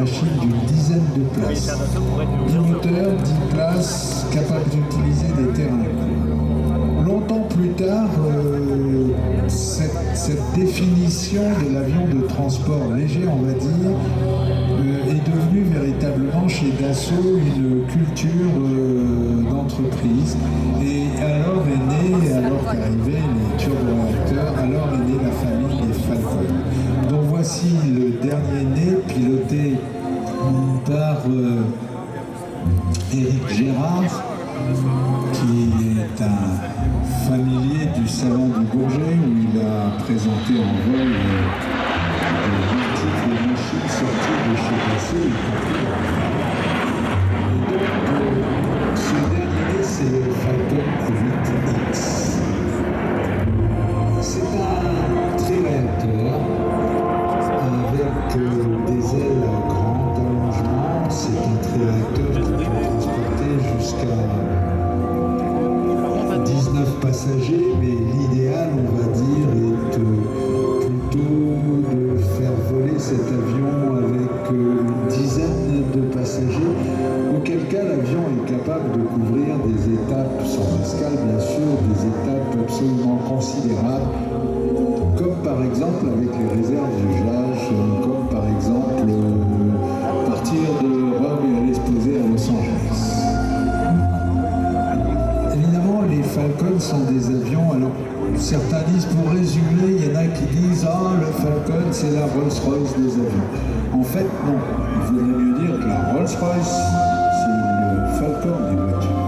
machine d'une dizaine de places. Bimoteur, 10 places, capable d'utiliser des terrains. Longtemps plus tard, cette définition de l'avion de transport léger, on va dire, est devenue véritablement chez Dassault une culture d'entreprise. Et alors qu'arrivaient les turboréacteurs, alors est née la famille des Falcon. Donc voici le dernier né, piloté par Éric Gérard, qui est un familier du Salon du Bourget, où il a présenté en vol des multiples machines sorties de chez Dassault, y compris en vol. Et donc, ce dernier, c'est le Falcon 8X. C'est un triréacteur avec des ailes à grand allongement. C'est un triréacteur qui peut transporter jusqu'à 19 passagers, mais l'idéal, on va dire, est plutôt de faire voler cet avion avec une dizaine de passagers, auquel cas l'avion est capable de couvrir des étapes, sans escale bien sûr, des étapes absolument considérables, comme par exemple avec les réserves d'usage, comme par exemple partir de Rome et aller se poser à Los Angeles. Évidemment, les Falcon sont des avions, alors certains disent, pour résumer, il y en a qui disent « Ah, le Falcon, c'est la Rolls-Royce des avions ». En fait, non. Il faudrait mieux dire que la Rolls-Royce, c'est le Falcon des voitures.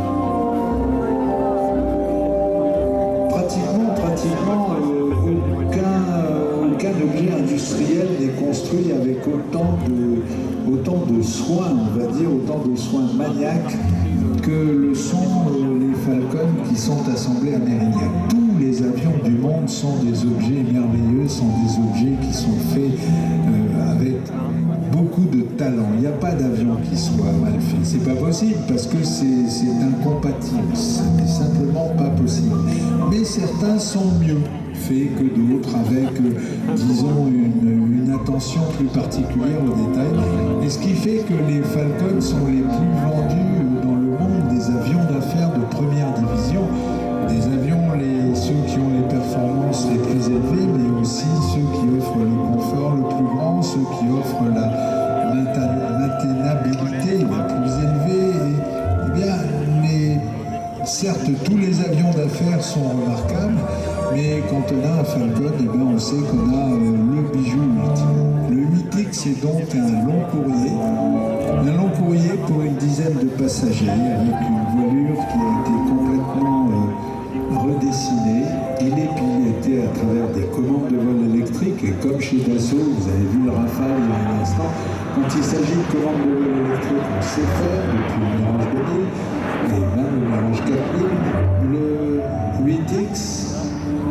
Pratiquement, aucun objet industriel n'est construit avec autant de soins, on va dire, autant de soins maniaques que le sont les Falcon qui sont assemblés à Mérignac. Tous les avions du monde sont des objets merveilleux, sont des objets qui sont faits avec beaucoup de talent. Il n'y a pas d'avion qui soit mal fait. C'est pas possible parce que c'est incompatible. Ce n'est simplement pas possible. Mais certains sont mieux faits que d'autres avec, disons, une attention plus particulière aux détails. Et ce qui fait que les Falcon sont les plus vendus dans le monde des avions d'affaires de première division. Des avions, ceux qui ont les performances les plus élevées, mais aussi ceux qui offrent le confort le plus grand, ceux qui offrent la maintenabilité la plus élevée. Eh bien, certes, tous les avions d'affaires sont remarquables, mais quand on a un Falcon, eh bien, on sait qu'on a le bijou ultime. Le 8X est donc un long courrier pour une dizaine de passagers, avec une voilure qui a été complètement redessiné. Il est piloté à travers des commandes de vol électriques et comme chez Dassault, vous avez vu le Rafale il y a un instant, quand il s'agit de commandes de vol électriques, on sait faire depuis le Mirage 2000 et même le Mirage 4000. Le 8X,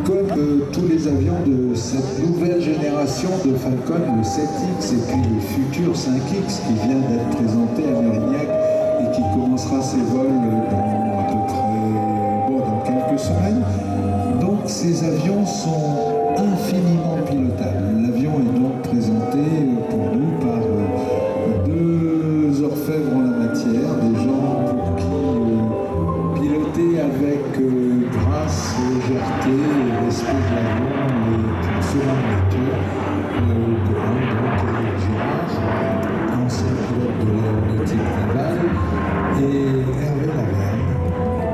comme tous les avions de cette nouvelle génération de Falcon, le 7X et puis le futur 5X qui vient d'être présenté à Mérignac et qui commencera ses vols dans à peu près dans quelques semaines. Donc ces avions sont infiniment pilotables. L'avion est donc présenté pour nous par deux orfèvres en la matière, des gens pour qui piloter avec grâce, légèreté et respect de l'avion et selon le lecteur, commande donc Éric Gérard, ancien pilote de l'aéronautique navale, et Hervé Laverne.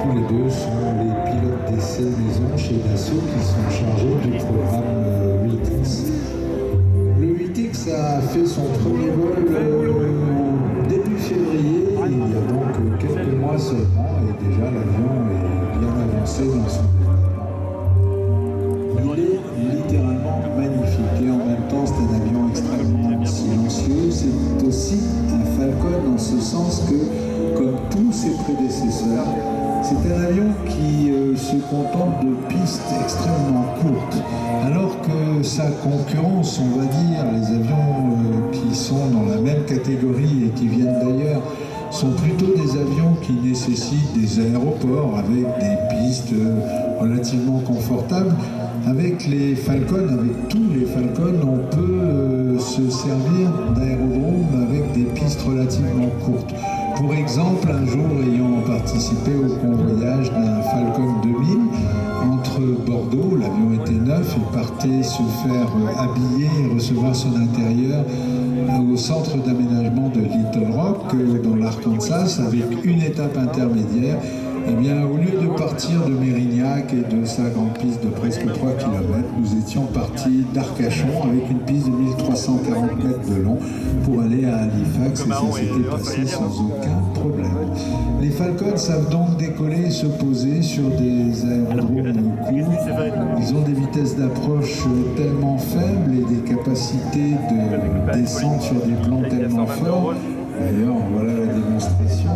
Tous les deux sont les pilotes d'essai maison chez Dassault qui sont chargés du programme 8X. Le 8X a fait son premier vol début février, il y a donc quelques mois seulement, et déjà l'avion est bien avancé dans son développement. Il est littéralement magnifique et en même temps c'est un avion extrêmement silencieux. C'est aussi un Falcon en ce sens que, comme tous ses prédécesseurs, c'est un avion qui se contente de pistes extrêmement courtes, alors que sa concurrence, on va dire, les avions qui sont dans la même catégorie et qui viennent d'ailleurs, sont plutôt des avions qui nécessitent des aéroports avec des pistes relativement confortables. Avec les Falcon, avec tous les Falcon, on peut se servir d'aérodromes avec des pistes relativement courtes. Pour exemple, un jour, ayant participé au convoyage d'un Falcon 2000 entre Bordeaux, l'avion était neuf, et partait se faire habiller et recevoir son intérieur au centre d'aménagement de Little Rock, dans l'Arkansas, avec une étape intermédiaire. Eh bien, au lieu de partir de Mérignac et de sa grande piste de presque 3 km, nous étions partis d'Arcachon avec une piste de 1340 mètres de long pour aller à Halifax, et ça s'était passé sans aucun problème. Les Falcons savent donc décoller et se poser sur des aérodromes courts. Ils ont des vitesses d'approche tellement faibles et des capacités de descente sur des plans tellement forts, d'ailleurs voilà la démonstration,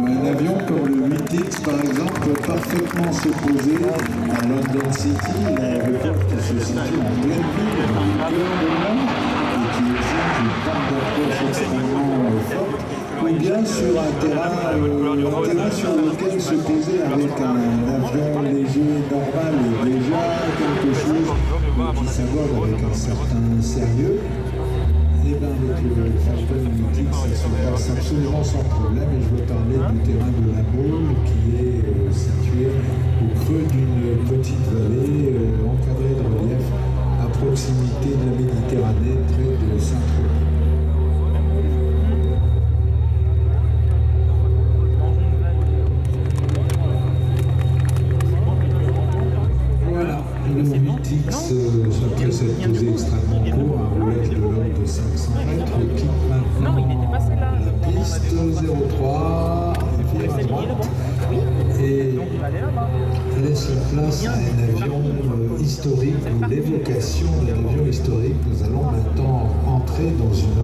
un avion comme le 8X par exemple peut parfaitement se poser à London City, l'aéroport qui se situe en pleine ville, au cœur de Londres, et qui exige une pente d'approche extrêmement forte, ou bien sur un terrain sur lequel se poser avec un avion léger normal est déjà quelque chose qui s'aborde avec un certain sérieux. Et bien avec le Falcon 8X, ça se passe absolument sans problème, et je veux parler du terrain de la Baule qui est situé au creux d'une petite vallée encadrée de relief à proximité de la Méditerranée, près de Saint-Tropez. Voilà, le 8X, après s'être posé extrêmement court, un roulage de l'ordre de 500 mètres, quitte maintenant la piste 03, vire à droite, et laisse la place à un avion historique, ou l'évocation d'un avion historique. Nous allons maintenant entrer dans une